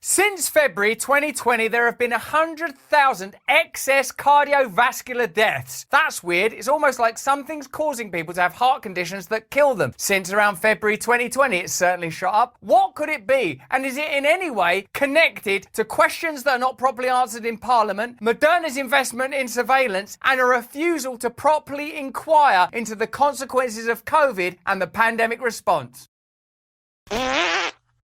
Since February 2020, there have been 100,000 excess cardiovascular deaths. That's weird. It's almost like something's causing people to have heart conditions that kill them. Since around February 2020, it's certainly shot up. What could it be? And is it in any way connected to questions that are not properly answered in Parliament, Moderna's investment in surveillance, and a refusal to properly inquire into the consequences of COVID and the pandemic response?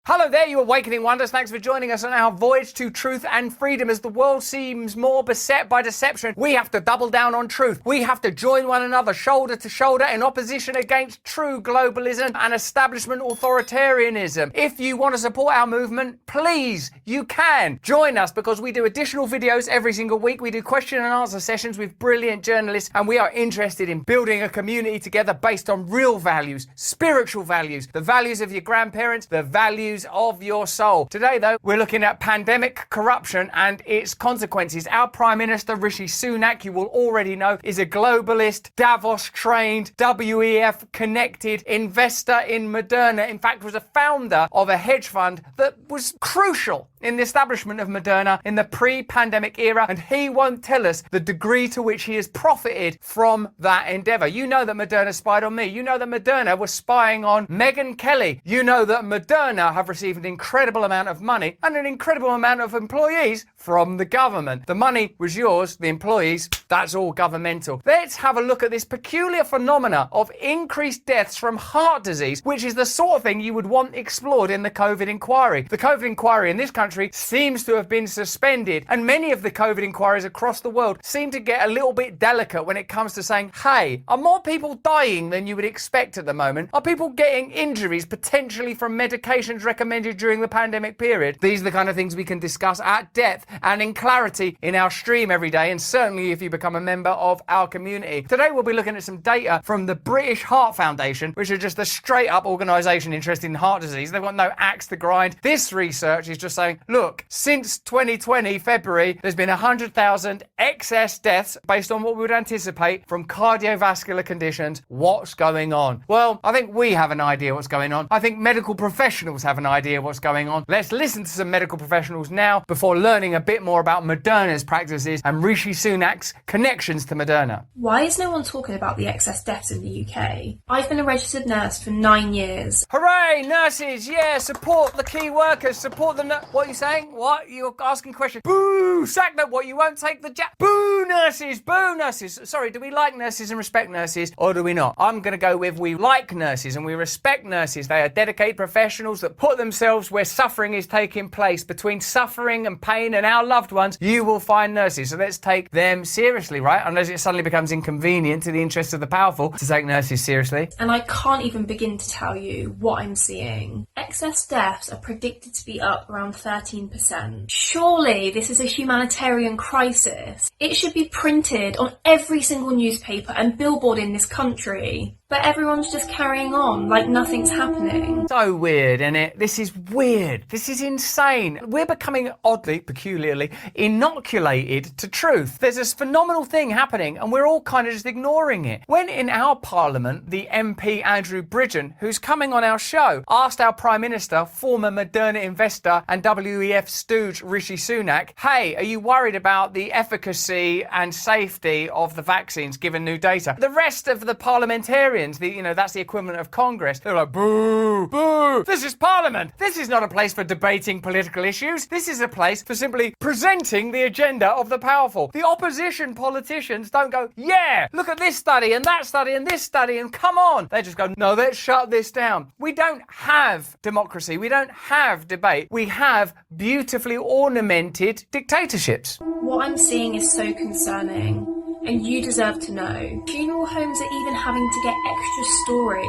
Hello there, you awakening wonders. Thanks for joining us on our voyage to truth and freedom. As the world seems more beset by deception, we have to double down on truth. We have to join one another shoulder to shoulder in opposition against true globalism and establishment authoritarianism. If you want to support our movement, please, you can join us, because we do additional videos every single week. We do question and answer sessions with brilliant journalists, and we are interested in building a community together based on real values, spiritual values, the values of your grandparents, the values of your soul. Today, though, we're looking at pandemic corruption and its consequences. Our Prime Minister, Rishi Sunak, you will already know, is a globalist, Davos-trained, WEF-connected investor in Moderna. In fact, was a founder of a hedge fund that was crucial in the establishment of Moderna in the pre-pandemic era, and he won't tell us the degree to which he has profited from that endeavour. You know that Moderna spied on me. You know that Moderna was spying on Megyn Kelly. You know that Moderna have received an incredible amount of money and an incredible amount of employees from the government. The money was yours, the employees, that's all governmental. Let's have a look at this peculiar phenomena of increased deaths from heart disease, which is the sort of thing you would want explored in the COVID inquiry. The COVID inquiry in this country seems to have been suspended, and many of the COVID inquiries across the world seem to get a little bit delicate when it comes to saying, hey, are more people dying than you would expect at the moment? Are people getting injuries potentially from medications recommended during the pandemic period? These are the kind of things we can discuss at depth and in clarity in our stream every day, and certainly if you become a member of our community. Today we'll be looking at some data from the British Heart Foundation, which are just a straight up organisation interested in heart disease. They've got no axe to grind. This research is just saying, look, since 2020 February, there's been 100,000 excess deaths based on what we would anticipate from cardiovascular conditions. What's going on? Well, I think we have an idea what's going on. I think medical professionals have an idea what's going on. Let's listen to some medical professionals now before learning a bit more about Moderna's practices and Rishi Sunak's connections to Moderna. Why is no one talking about the excess deaths in the UK? I've been a registered nurse for 9 years. Hooray, nurses! Yeah, support the key workers, support the What are you saying? What? You're asking questions. Boo! Sack them! What? You won't take the Boo, nurses! Boo, nurses! Sorry, do we like nurses and respect nurses, or do we not? I'm going to go with we like nurses and we respect nurses. They are dedicated professionals that put themselves where suffering is taking place. Between suffering and pain and our loved ones, you will find nurses. So let's take them seriously, right? Unless it suddenly becomes inconvenient to the interests of the powerful to take nurses seriously. And I can't even begin to tell you what I'm seeing. Excess deaths are predicted to be up around 13%. Surely this is a humanitarian crisis. It should be printed on every single newspaper and billboard in this country. But everyone's just carrying on like nothing's happening. So weird, isn't it? This is weird. This is insane. We're becoming oddly, peculiarly, inoculated to truth. There's this phenomenal thing happening and we're all kind of just ignoring it. When in our parliament, the MP Andrew Bridgen, who's coming on our show, asked our Prime Minister, former Moderna investor and WEF stooge Rishi Sunak, hey, are you worried about the efficacy and safety of the vaccines given new data? The rest of the parliamentarians, that's the equivalent of Congress, they're like, boo, boo, this is Parliament. This is not a place for debating political issues. This is a place for simply presenting the agenda of the powerful. The opposition politicians don't go, yeah, look at this study and that study and this study and come on. They just go, no, let's shut this down. We don't have democracy. We don't have debate. We have beautifully ornamented dictatorships. What I'm seeing is so concerning. And you deserve to know. Funeral homes are even having to get extra storage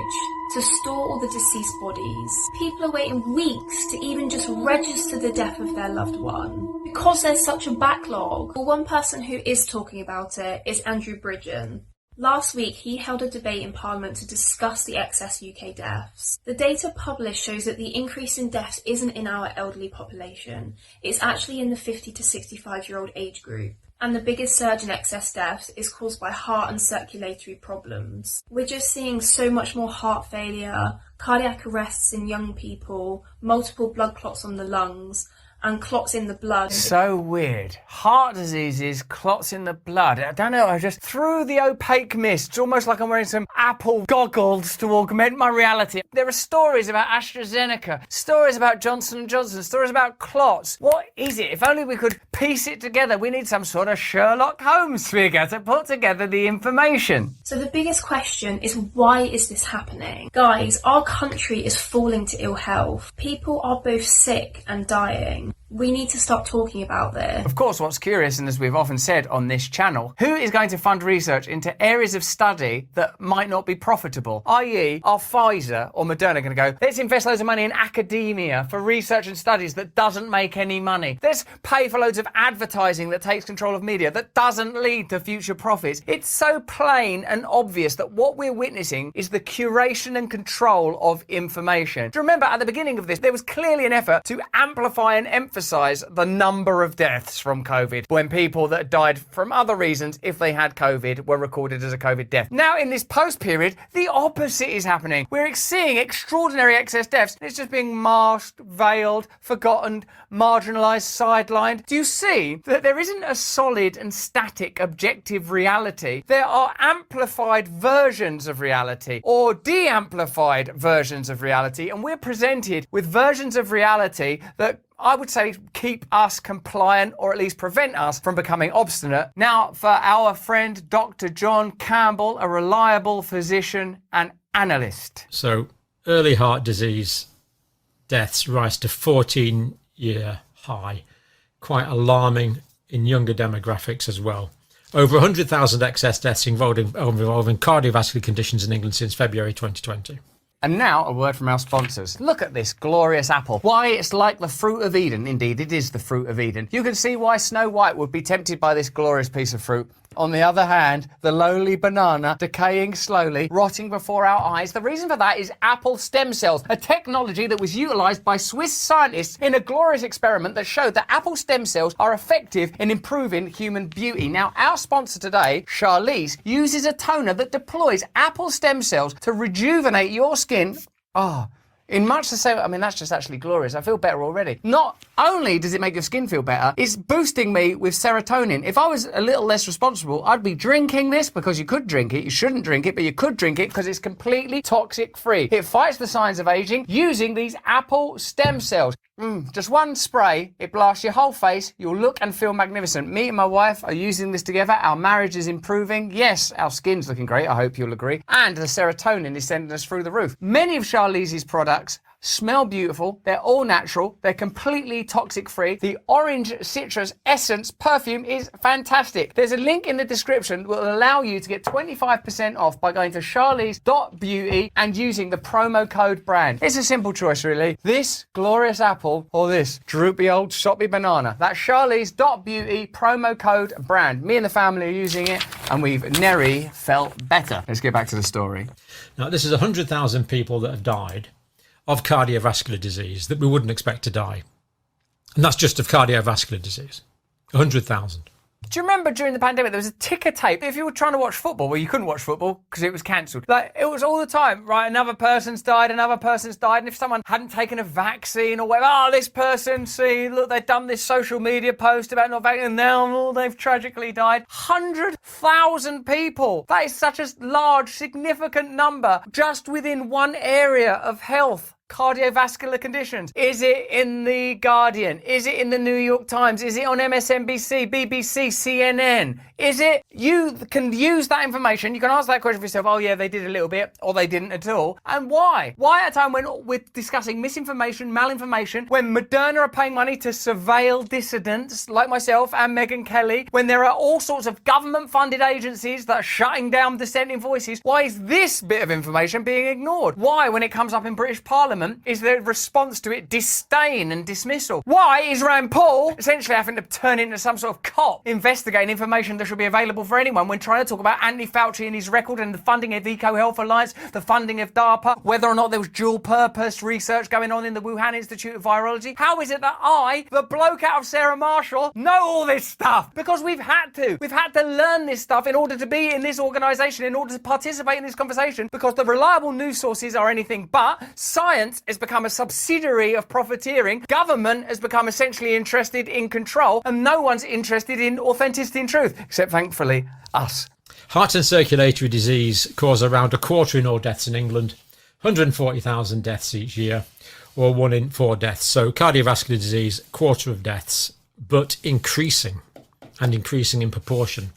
to store all the deceased bodies. People are waiting weeks to even just register the death of their loved one. Because there's such a backlog. Well, one person who is talking about it is Andrew Bridgen. Last week, he held a debate in Parliament to discuss the excess UK deaths. The data published shows that the increase in deaths isn't in our elderly population. It's actually in the 50 to 65-year-old age group. And the biggest surge in excess deaths is caused by heart and circulatory problems. We're just seeing so much more heart failure, cardiac arrests in young people, multiple blood clots on the lungs, and clots in the blood. So weird. Heart diseases, clots in the blood. I don't know, I just through the opaque mist. It's almost like I'm wearing some Apple goggles to augment my reality. There are stories about AstraZeneca, stories about Johnson & Johnson, stories about clots. What is it? If only we could piece it together. We need some sort of Sherlock Holmes figure to put together the information. So the biggest question is, why is this happening? Guys, our country is falling to ill health. People are both sick and dying. We need to start talking about this. Of course, what's curious, and as we've often said on this channel, who is going to fund research into areas of study that might not be profitable? i.e., are Pfizer or Moderna going to go, let's invest loads of money in academia for research and studies that doesn't make any money. Let's pay for loads of advertising that takes control of media that doesn't lead to future profits. It's so plain and obvious that what we're witnessing is the curation and control of information. Do you remember at the beginning of this, there was clearly an effort to amplify and emphasize the number of deaths from COVID when people that died from other reasons, if they had COVID, were recorded as a COVID death. Now, in this post period, the opposite is happening. We're seeing extraordinary excess deaths. It's just being masked, veiled, forgotten, marginalised, sidelined. Do you see that there isn't a solid and static objective reality? There are amplified versions of reality or de-amplified versions of reality, and we're presented with versions of reality that I would say keep us compliant or at least prevent us from becoming obstinate. Now, for our friend Dr. John Campbell, a reliable physician and analyst. So early heart disease deaths rise to 14-year high, quite alarming in younger demographics as well. Over 100,000 excess deaths involving cardiovascular conditions in England since February 2020. And now, a word from our sponsors. Look at this glorious apple. Why, it's like the fruit of Eden. Indeed, it is the fruit of Eden. You can see why Snow White would be tempted by this glorious piece of fruit. On the other hand, the lowly banana, decaying slowly, rotting before our eyes. The reason for that is apple stem cells, a technology that was utilised by Swiss scientists in a glorious experiment that showed that apple stem cells are effective in improving human beauty. Now, our sponsor today, Charlize, uses a toner that deploys apple stem cells to rejuvenate your skin. In much the same, I mean, that's just actually glorious. I feel better already. Not only does it make your skin feel better, it's boosting me with serotonin. If I was a little less responsible, I'd be drinking this because you could drink it. You shouldn't drink it, but you could drink it because it's completely toxic free. It fights the signs of aging using these apple stem cells. Just one spray, it blasts your whole face. You'll look and feel magnificent. Me and my wife are using this together. Our marriage is improving. Yes, our skin's looking great. I hope you'll agree. And the serotonin is sending us through the roof. Many of Charlize's products smell beautiful. They're all natural. They're completely toxic free. The orange citrus essence perfume is fantastic. There's a link in the description that will allow you to get 25% off by going to charlize.beauty and using the promo code brand. It's a simple choice, really. This glorious apple or this droopy old soppy banana. That's charlize.beauty promo code brand. Me and the family are using it and we've nearly felt better. Let's get back to the story. Now, this is 100,000 people that have died of cardiovascular disease that we wouldn't expect to die. And that's just of cardiovascular disease. 100,000. Do you remember during the pandemic, there was a ticker tape? If you were trying to watch football, well, you couldn't watch football because it was cancelled. Like, it was all the time, right? Another person's died, another person's died. And if someone hadn't taken a vaccine or whatever, this person, see, look, they've done this social media post about not vaccinating, and now they've tragically died. 100,000 people. That is such a large, significant number just within one area of health. Cardiovascular conditions. Is it in The Guardian? Is it in the New York Times? Is it on MSNBC, BBC, CNN? Is it? You can use that information. You can ask that question for yourself. Oh yeah, they did a little bit or they didn't at all. And why? Why at a time when we're discussing misinformation, malinformation, when Moderna are paying money to surveil dissidents like myself and Megyn Kelly, when there are all sorts of government-funded agencies that are shutting down dissenting voices, why is this bit of information being ignored? Why, when it comes up in British Parliament, is the response to it disdain and dismissal? Why is Rand Paul essentially having to turn into some sort of cop investigating information that should be available for anyone when trying to talk about Anthony Fauci and his record and the funding of EcoHealth Alliance, the funding of DARPA, whether or not there was dual purpose research going on in the Wuhan Institute of Virology? How is it that I, the bloke out of Sarah Marshall, know all this stuff? Because we've had to. We've had to learn this stuff in order to be in this organisation, in order to participate in this conversation, because the reliable news sources are anything but. Science Science has become a subsidiary of profiteering. Government has become essentially interested in control, and no one's interested in authenticity and truth, except thankfully us. Heart and circulatory disease cause around a quarter in all deaths in England, 140,000 deaths each year, or 1 in 4 deaths. So cardiovascular disease, quarter of deaths, but increasing, and increasing in proportion.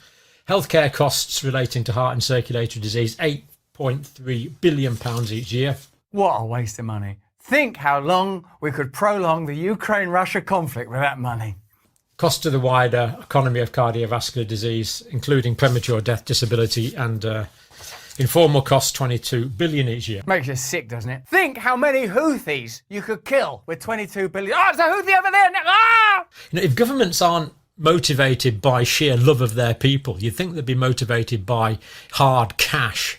Healthcare costs relating to heart and circulatory disease, £8.3 billion each year. What a waste of money. Think how long we could prolong the Ukraine-Russia conflict with that money. Cost to the wider economy of cardiovascular disease, including premature death, disability, and informal costs, 22 billion each year. Makes you sick, doesn't it? Think how many Houthis you could kill with 22 billion. Oh, there's a Houthi over there! Ah! You know, if governments aren't motivated by sheer love of their people, you'd think they'd be motivated by hard cash,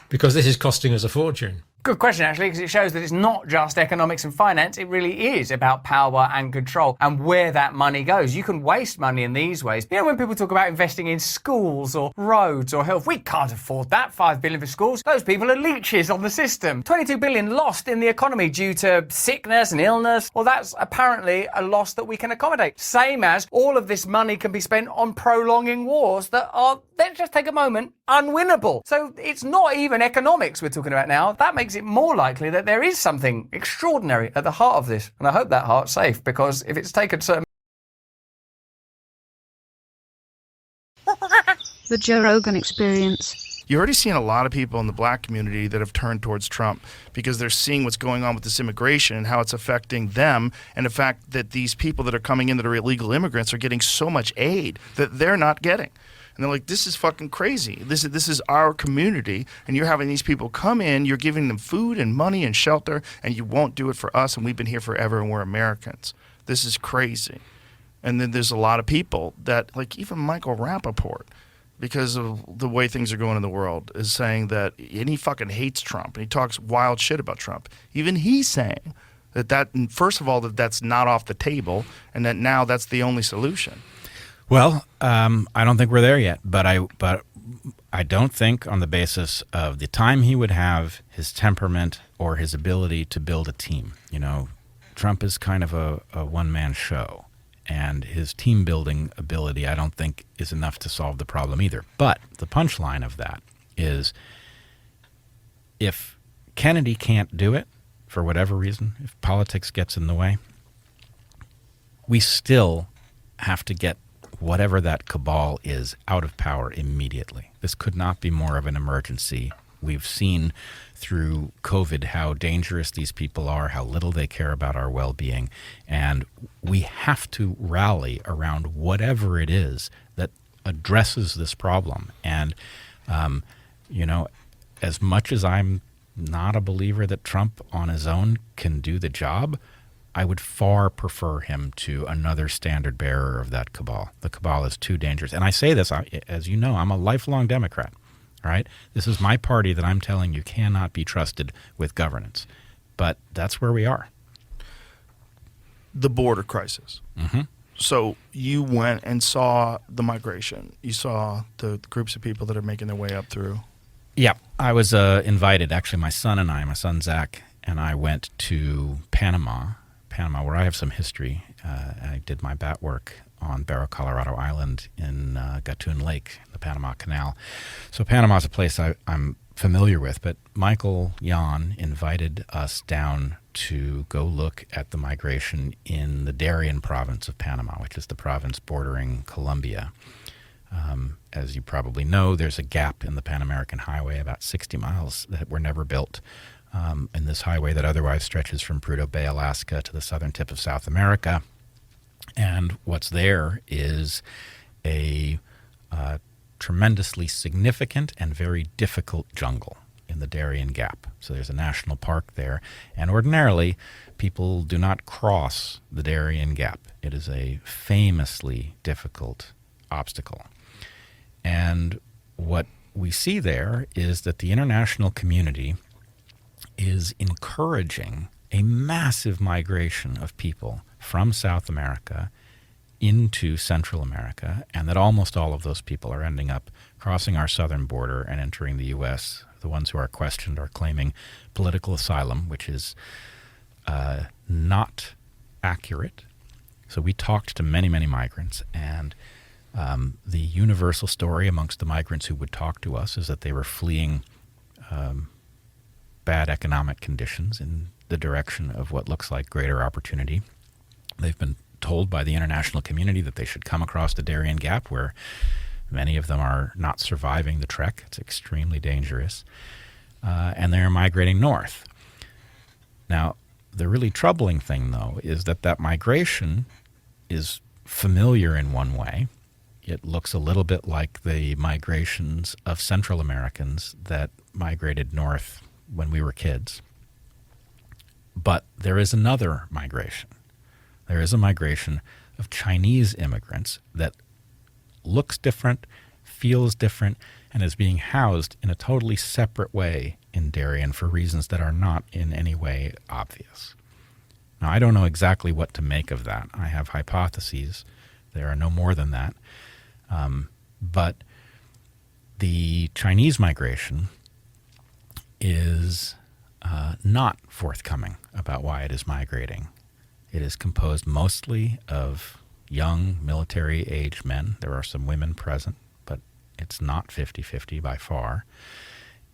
because this is costing us a fortune. Good question, actually, because it shows that it's not just economics and finance. It really is about power and control and where that money goes. You can waste money in these ways. You know, when people talk about investing in schools or roads or health, we can't afford that. 5 billion for schools. Those people are leeches on the system. 22 billion lost in the economy due to sickness and illness. Well, that's apparently a loss that we can accommodate. Same as all of this money can be spent on prolonging wars that are, let's just take a moment, unwinnable. So it's not even economics we're talking about now. That makes it more likely that there is something extraordinary at the heart of this. And I hope that heart's safe, because if it's taken certain... The Joe Rogan Experience. You're already seeing a lot of people in the black community that have turned towards Trump because they're seeing what's going on with this immigration and how it's affecting them, and the fact that these people that are coming in that are illegal immigrants are getting so much aid that they're not getting. And they're like, this is fucking crazy. This is our community, and you're having these people come in, you're giving them food and money and shelter, and you won't do it for us, and we've been here forever, and we're Americans. This is crazy. And then there's a lot of people that, like even Michael Rappaport, because of the way things are going in the world, is saying that, and he fucking hates Trump, and he talks wild shit about Trump. Even he's saying that first of all, that's not off the table, and that now that's the only solution. Well, I don't think we're there yet, but I don't think, on the basis of the time he would have, his temperament, or his ability to build a team. You know, Trump is kind of a one-man show, and his team-building ability, I don't think, is enough to solve the problem either. But the punchline of that is, if Kennedy can't do it, for whatever reason, if politics gets in the way, we still have to get whatever that cabal is out of power immediately. This could not be more of an emergency. We've seen through COVID how dangerous these people are, how little they care about our well-being, and we have to rally around whatever it is that addresses this problem. And, you know, as much as I'm not a believer that Trump on his own can do the job, I would far prefer him to another standard bearer of that cabal. The cabal is too dangerous. And I say this, as you know, I'm a lifelong Democrat, right? This is my party that I'm telling you cannot be trusted with governance. But that's where we are. The border crisis. Mm-hmm. So you went and saw the migration. You saw the groups of people that are making their way up through. Yeah, I was invited. Actually, my son Zach, and I went to Panama, where I have some history. I did my bat work on Barrow, Colorado Island in Gatun Lake, the Panama Canal. So Panama's a place I'm familiar with, but Michael Yan invited us down to go look at the migration in the Darien province of Panama, which is the province bordering Colombia. As you probably know, there's a gap in the Pan American Highway, about 60 miles, that were never built. In this highway that otherwise stretches from Prudhoe Bay, Alaska to the southern tip of South America. And what's there is a tremendously significant and very difficult jungle in the Darien Gap. So there's a national park there, and ordinarily people do not cross the Darien Gap. It is a famously difficult obstacle. And what we see there is that the international community is encouraging a massive migration of people from South America into Central America, and that almost all of those people are ending up crossing our southern border and entering the U.S. the ones who are questioned are claiming political asylum, which is not accurate. So we talked to many, many migrants, and the universal story amongst the migrants who would talk to us is that they were fleeing bad economic conditions in the direction of what looks like greater opportunity. They've been told by the international community that they should come across the Darien Gap, where many of them are not surviving the trek. It's extremely dangerous. And they're migrating north. Now, the really troubling thing, though, is that migration is familiar in one way. It looks a little bit like the migrations of Central Americans that migrated north when we were kids. But there is another migration. There is a migration of Chinese immigrants that looks different, feels different, and is being housed in a totally separate way in Darien for reasons that are not in any way obvious. Now, I don't know exactly what to make of that. I have hypotheses. There are no more than that. But the Chinese migration is not forthcoming about why it is migrating. It is composed mostly of young military-age men. There are some women present, but it's not 50-50 by far.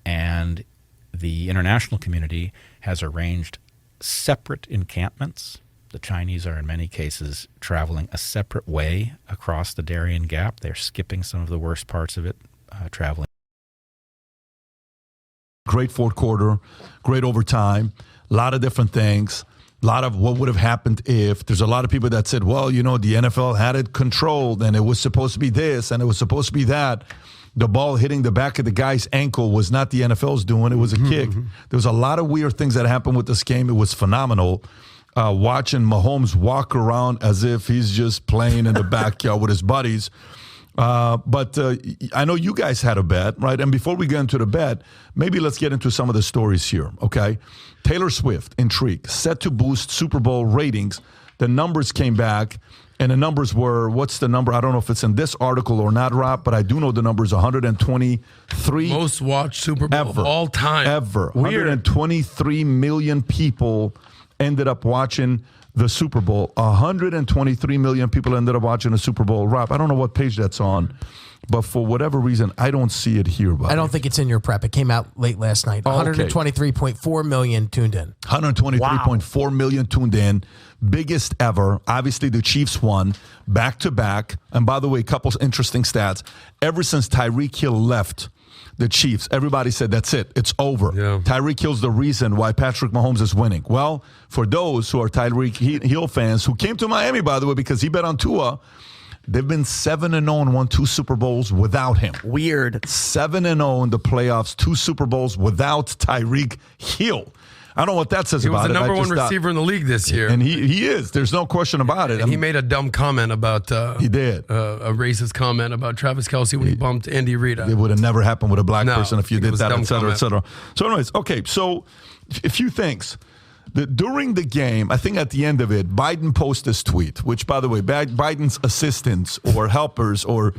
And the international community has arranged separate encampments. The Chinese are in many cases traveling a separate way across the Darien Gap. They're skipping some of the worst parts of it, traveling. Great fourth quarter, great overtime, a lot of different things. A lot of what would have happened if. There's a lot of people that said, well, the NFL had it controlled and it was supposed to be this and it was supposed to be that. The ball hitting the back of the guy's ankle was not the NFL's doing. It was a kick. There was a lot of weird things that happened with this game. It was phenomenal. Watching Mahomes walk around as if he's just playing in the backyard with his buddies. But I know you guys had a bet, right? And before we get into the bet, maybe let's get into some of the stories here, okay? Taylor Swift, intrigue, set to boost Super Bowl ratings. The numbers came back, and the numbers were, what's the number? I don't know if it's in this article or not, Rob, but I do know the number is 123. Most watched Super Bowl ever, of all time. Ever. 123 million people ended up watching the Super Bowl. 123 million people ended up watching the Super Bowl. Rob, I don't know what page that's on, but for whatever reason, I don't see it here. Buddy. I don't think it's in your prep. It came out late last night. 123.4 million tuned in. 123.4 million tuned in. Biggest ever. Obviously, the Chiefs won back-to-back. And by the way, a couple interesting stats. Ever since Tyreek Hill left the Chiefs, everybody said, that's it. It's over. Yeah. Tyreek Hill's the reason why Patrick Mahomes is winning. Well, for those who are Tyreek Hill fans, who came to Miami, by the way, because he bet on Tua, they've been 7-0 and won 2 Super Bowls without him. Weird. 7-0 in the playoffs, 2 Super Bowls without Tyreek Hill. I don't know what that says about it. He was the number one receiver in the league this year. And he is. There's no question about it. And he made a dumb comment about he did. A racist comment about Travis Kelce when he bumped Andy Reid. It would have never happened with a black person if you did that, et cetera, comment. et cetera. So anyways, okay, so a few things. During the game, I think at the end of it, Biden posted this tweet, which, by the way, Biden's assistants or helpers or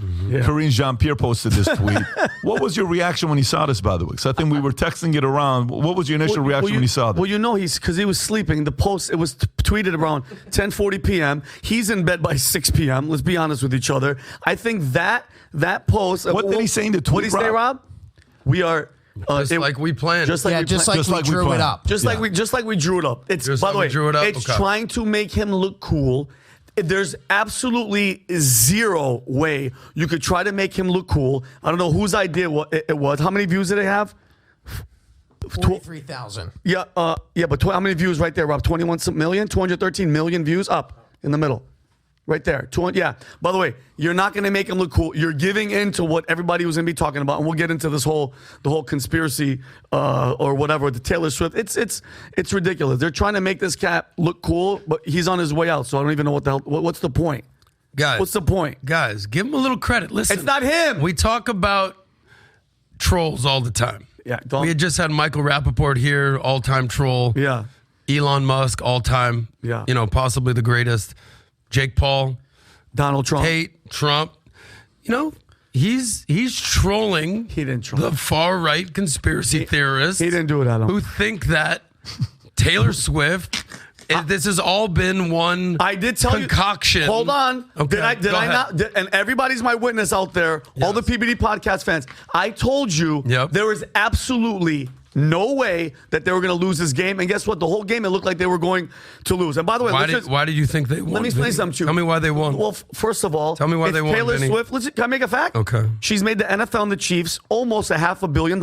Karine Jean-Pierre posted this tweet. What was your reaction when you saw this, by the way? Because I think we were texting it around. What was your initial reaction when you saw this? Well, because he was sleeping. The post, it was tweeted around 10:40 p.m. He's in bed by 6 p.m. Let's be honest with each other. I think that post. What did he say in the tweet, What did he say, Rob? We are... Just like we planned. Just like we drew it up. Just like we drew it up. It's by the way, it's trying to make him look cool. There's absolutely zero way you could try to make him look cool. I don't know whose idea it was. How many views did it have? 43,000. Yeah, but how many views right there, Rob? 213 million views up in the middle. Right there. By the way, you're not going to make him look cool. You're giving in to what everybody was going to be talking about, and we'll get into the whole conspiracy or whatever. The Taylor Swift. It's ridiculous. They're trying to make this cat look cool, but he's on his way out. So I don't even know what the hell. What's the point, guys? What's the point, guys? Give him a little credit. Listen, it's not him. We talk about trolls all the time. Yeah, we had just had Michael Rappaport here, all-time troll. Yeah, Elon Musk, all-time. Yeah, possibly the greatest. Jake Paul, Donald Trump, Tate, Trump. He's trolling. He didn't troll. The far right conspiracy theorists. He didn't do it, Adam. Who think that Taylor Swift. This has all been one. I did tell concoction. Hold on. Okay, Did I not? And everybody's my witness out there. Yes. All the PBD podcast fans. I told you there was absolutely no way that they were going to lose this game. And guess what? The whole game, it looked like they were going to lose. And by the way, why did you think they won? Let me explain something to you. Tell me why they won. Well, first of all, tell me why they won. Taylor Vinny. Swift. Can I make a fact? Okay. She's made the NFL and the Chiefs almost $500 million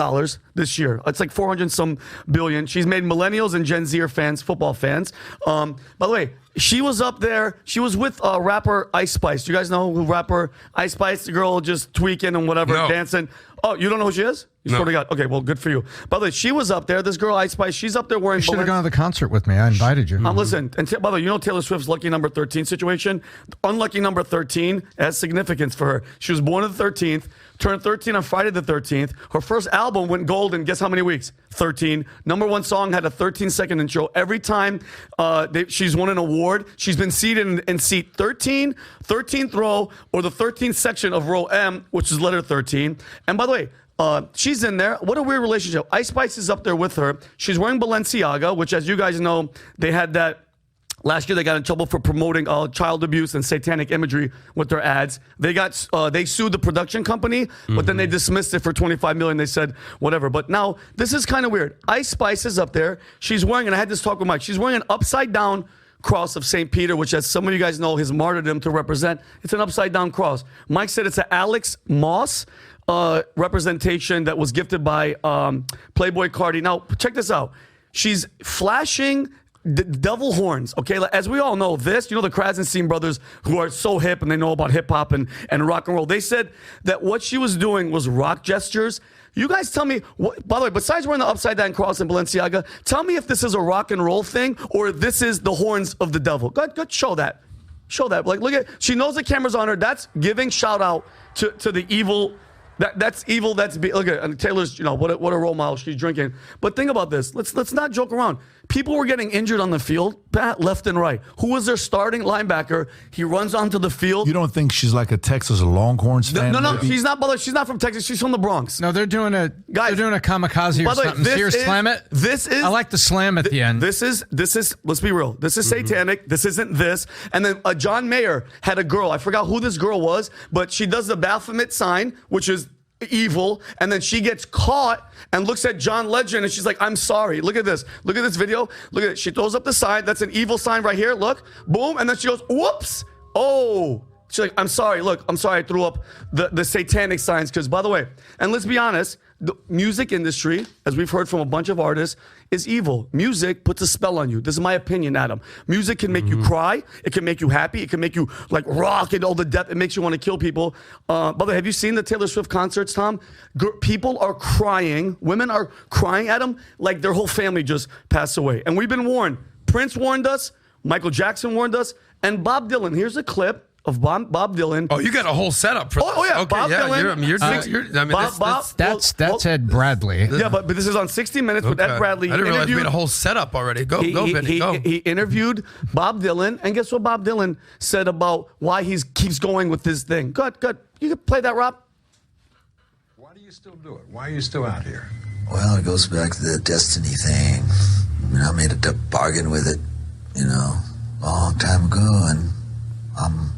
this year. It's like 400 some billion. She's made millennials and Gen Zer fans, football fans. By the way, she was up there. She was with rapper Ice Spice. Do you guys know who rapper Ice Spice? The girl just tweaking and whatever, dancing. Oh, you don't know who she is? You swear to God. Okay, well, good for you. By the way, she was up there. This girl, Ice Spice, she's up there wearing. You should have gone to the concert with me. I invited you. Listen, and by the way, you know Taylor Swift's lucky number 13 situation? Unlucky number 13 has significance for her. She was born on the 13th, turned 13 on Friday the 13th. Her first album went gold in guess how many weeks? 13. Number one song had a 13-second intro. Every time she's won an award, she's been seated in seat 13, 13th row, or the 13th section of row M, which is letter 13. And by the way, she's in there. What a weird relationship. Ice Spice is up there with her. She's wearing Balenciaga, which, as you guys know, they had that. Last year, they got in trouble for promoting child abuse and satanic imagery with their ads. They sued the production company, but then they dismissed it for $25 million. They said whatever. But now this is kind of weird. Ice Spice is up there. She's wearing, and I had this talk with Mike. She's wearing an upside down cross of St. Peter, which, as some of you guys know, his martyrdom to represent. It's an upside down cross. Mike said it's an Alex Moss representation that was gifted by Playboy Cardi. Now check this out. She's flashing devil horns, okay? As we all know, the Krasenstein brothers, who are so hip and they know about hip hop and rock and roll, they said that what she was doing was rock gestures. You guys tell me, by the way, besides wearing the upside down cross in Balenciaga, tell me if this is a rock and roll thing or this is the horns of the devil. Go show that. Show that. Like, look at, she knows the camera's on her. That's giving shout out to the evil. That's evil. Look at, and Taylor's, what a role model she's drinking. But think about this. Let's not joke around. People were getting injured on the field, left and right. Who was their starting linebacker? He runs onto the field. You don't think she's like a Texas Longhorns fan? No, she's not. She's not from Texas. She's from the Bronx. No, they're doing a kamikaze or something. See her slam it. I like the slam at the end. This is. Let's be real. This is satanic. This isn't this. And then John Mayer had a girl. I forgot who this girl was, but she does the Baphomet sign, which is evil, and then she gets caught and looks at John Legend and she's like, I'm sorry. Look at this. Look at this video. Look at it. She throws up the sign. That's an evil sign right here. Look. Boom. And then she goes, whoops. Oh. She's like, I'm sorry. Look, I'm sorry I threw up the satanic signs. Because, by the way, and let's be honest, the music industry, as we've heard from a bunch of artists, is evil. Music puts a spell on you. This is my opinion, Adam. Music can make you cry. It can make you happy. It can make you like rock and all the depth. It makes you want to kill people. By the way, have you seen the Taylor Swift concerts, Tom? People are crying. Women are crying at them like their whole family just passed away. And we've been warned. Prince warned us. Michael Jackson warned us. And Bob Dylan. Here's a clip of Bob Dylan. Oh, you got a whole setup for this. Oh, yeah. Okay, Bob Dylan. That's Ed Bradley. Yeah, but this is on 60 Minutes with Ed Bradley. I didn't realize we had a whole setup already. Go, Vinny, go. He interviewed Bob Dylan, and guess what Bob Dylan said about why he keeps going with this thing? Good. You can play that, Rob. Why do you still do it? Why are you still out here? Well, it goes back to the destiny thing. I made a bargain with it, a long time ago, and I'm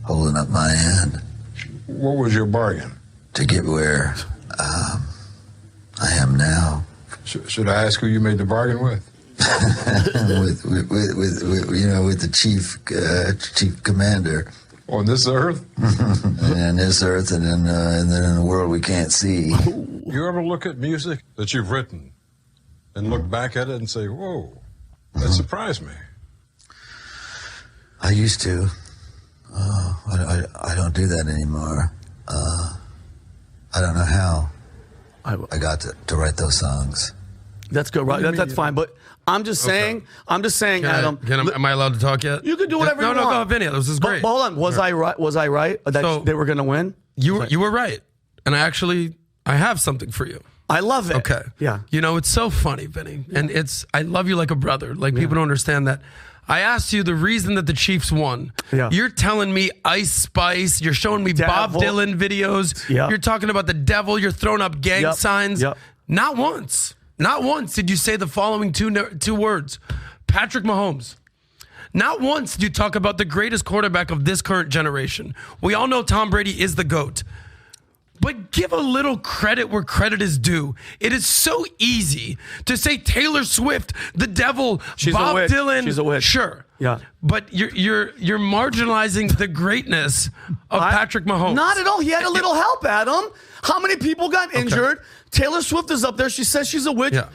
holding up my hand. What was your bargain? To get where I am now. Should I ask who you made the bargain with? with the chief commander. On this earth? And this earth, and then in the world we can't see. You ever look at music that you've written and look back at it and say, whoa, that surprised me? I used to. I don't do that anymore. I don't know how I got to write those songs. That's good, right? That's fine. But I'm just saying, Adam. Am I allowed to talk yet? You can do whatever you want. No, Vinny, this is great. But hold on. Was I right that they were going to win? You were right. And I have something for you. I love it. Okay. Yeah. It's so funny, Vinny. And I love you like a brother. Like, people don't understand that. I asked you the reason that the Chiefs won. Yeah. You're telling me Ice Spice. You're showing me Bob Dylan videos. Yep. You're talking about the devil. You're throwing up gang signs. Yep. Not once did you say the following two words. Patrick Mahomes. Not once did you talk about the greatest quarterback of this current generation. We all know Tom Brady is the GOAT. But give a little credit where credit is due. It is so easy to say Taylor Swift, the devil, Bob Dylan. She's a witch. Sure. Yeah. But you're marginalizing the greatness of Patrick Mahomes. Not at all. He had a little help, Adam. How many people got injured? Taylor Swift is up there. She says she's a witch. Yeah.